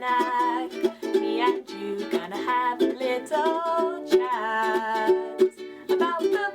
snack. Me and you gonna have a little chat about books.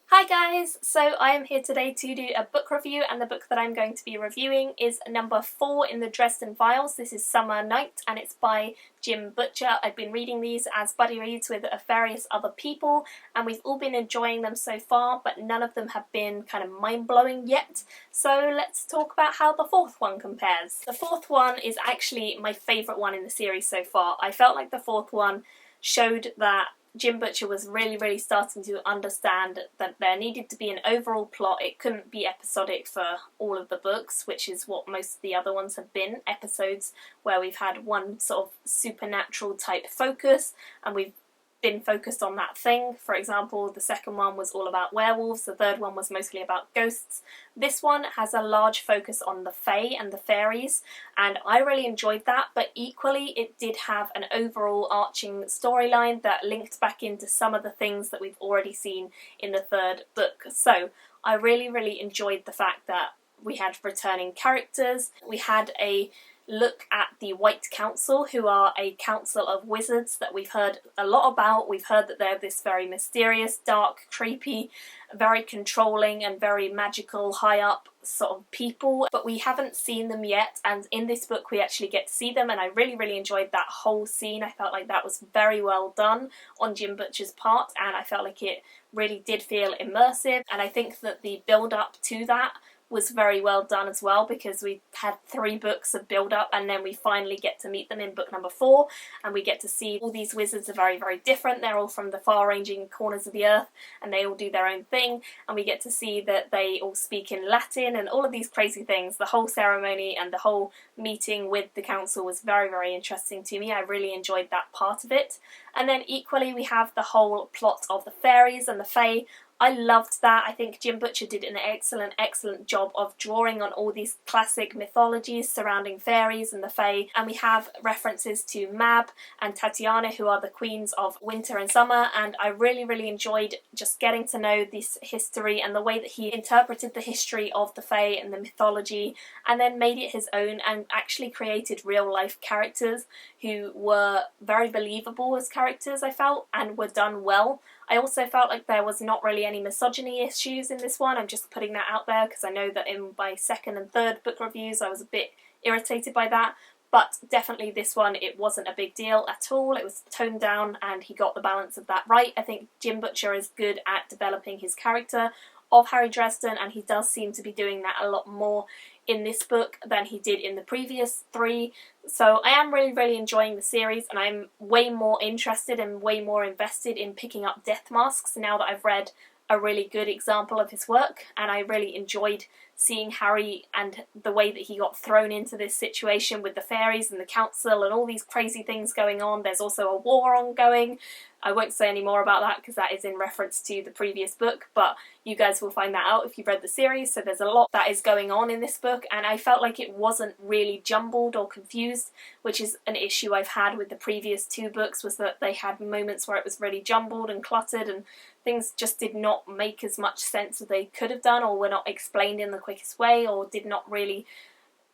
Hi guys, so I am here today to do a book review, and the book that I'm going to be reviewing is number 4 in the Dresden Files. This is Summer Night and it's by Jim Butcher. I've been reading these as buddy reads with various other people and we've all been enjoying them so far, but none of them have been kind of mind-blowing yet. So let's talk about how the fourth one compares. The fourth one is actually my favourite one in the series so far. I felt like the fourth one showed that Jim Butcher was really starting to understand that there needed to be an overall plot. It couldn't be episodic for all of the books, which is what most of the other ones have been, episodes where we've had one sort of supernatural type focus and we've been focused on that thing. For example, the second one was all about werewolves, the third one was mostly about ghosts. This one has a large focus on the fae and the fairies, and I really enjoyed that, but equally it did have an overall arching storyline that linked back into some of the things that we've already seen in the third book. So I really enjoyed the fact that we had returning characters. We had a look at the White Council, who are a council of wizards that we've heard a lot about. We've heard that they're this very mysterious, dark, creepy, very controlling and very magical, high up sort of people, but we haven't seen them yet, and in this book we actually get to see them, and I really enjoyed that whole scene. I felt like that was very well done on Jim Butcher's part, and I felt like it really did feel immersive, and I think that the build up to that was very well done as well, because we had 3 books of build up and then we finally get to meet them in book number 4, and we get to see all these wizards are very different. They're all from the far-ranging corners of the earth and they all do their own thing, and we get to see that they all speak in Latin and all of these crazy things. The whole ceremony and the whole meeting with the council was very interesting to me. I really enjoyed that part of it. And then equally we have the whole plot of the fairies and the fae. I loved that. I think Jim Butcher did an excellent job of drawing on all these classic mythologies surrounding fairies and the fae, and we have references to Mab and Tatiana, who are the queens of winter and summer, and I really enjoyed just getting to know this history and the way that he interpreted the history of the fae and the mythology and then made it his own and actually created real life characters who were very believable as characters, I felt, and were done well. I also felt like there was not really any misogyny issues in this one. I'm just putting that out there because I know that in my second and third book reviews I was a bit irritated by that, but definitely this one it wasn't a big deal at all. It was toned down and he got the balance of that right. I think Jim Butcher is good at developing his character of Harry Dresden, and he does seem to be doing that a lot more in this book than he did in the previous 3. So I am really enjoying the series, and I'm way more interested and way more invested in picking up Death Masks now that I've read a really good example of his work, and I really enjoyed seeing Harry and the way that he got thrown into this situation with the fairies and the council and all these crazy things going on. There's also a war ongoing. I won't say any more about that because that is in reference to the previous book, but you guys will find that out if you've read the series. So there's a lot that is going on in this book, and I felt like it wasn't really jumbled or confused, which is an issue I've had with the previous 2 books, was that they had moments where it was really jumbled and cluttered and things just did not make as much sense as they could have done, or were not explained in the quickest way, or did not really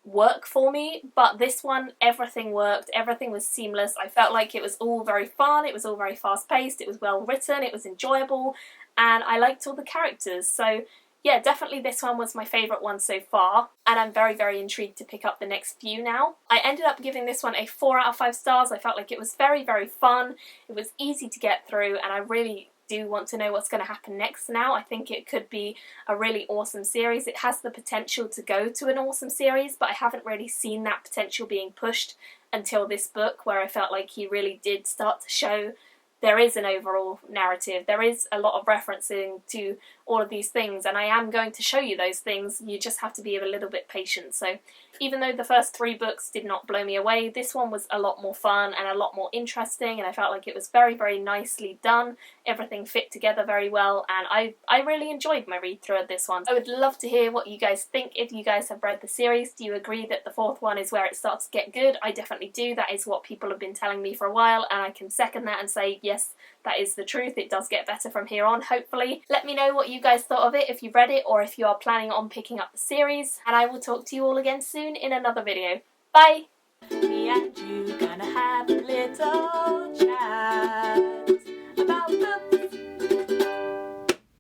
work for me. But this one, everything worked, everything was seamless. I felt like it was all very fun, it was all very fast paced, it was well written, it was enjoyable, and I liked all the characters. So yeah, definitely this one was my favourite one so far, and I'm very intrigued to pick up the next few now. I ended up giving this one a 4 out of 5 stars. I felt like it was very fun, it was easy to get through, and I really do want to know what's going to happen next now. I think it could be a really awesome series. It has the potential to go to an awesome series, but I haven't really seen that potential being pushed until this book, where I felt like he really did start to show there is an overall narrative. There is a lot of referencing to all of these things, and I am going to show you those things. You just have to be a little bit patient. So even though the first 3 books did not blow me away, this one was a lot more fun and a lot more interesting, and I felt like it was very nicely done. Everything fit together very well, and I really enjoyed my read through of this one. I would love to hear what you guys think if you guys have read the series. Do you agree that the 4th one is where it starts to get good? I definitely do. That is what people have been telling me for a while, and I can second that and say yes, that is the truth. It does get better from here on, hopefully. Let me know what you guys thought of it, if you've read it or if you are planning on picking up the series, and I will talk to you all again soon in another video. Bye! Me and you gonna have a little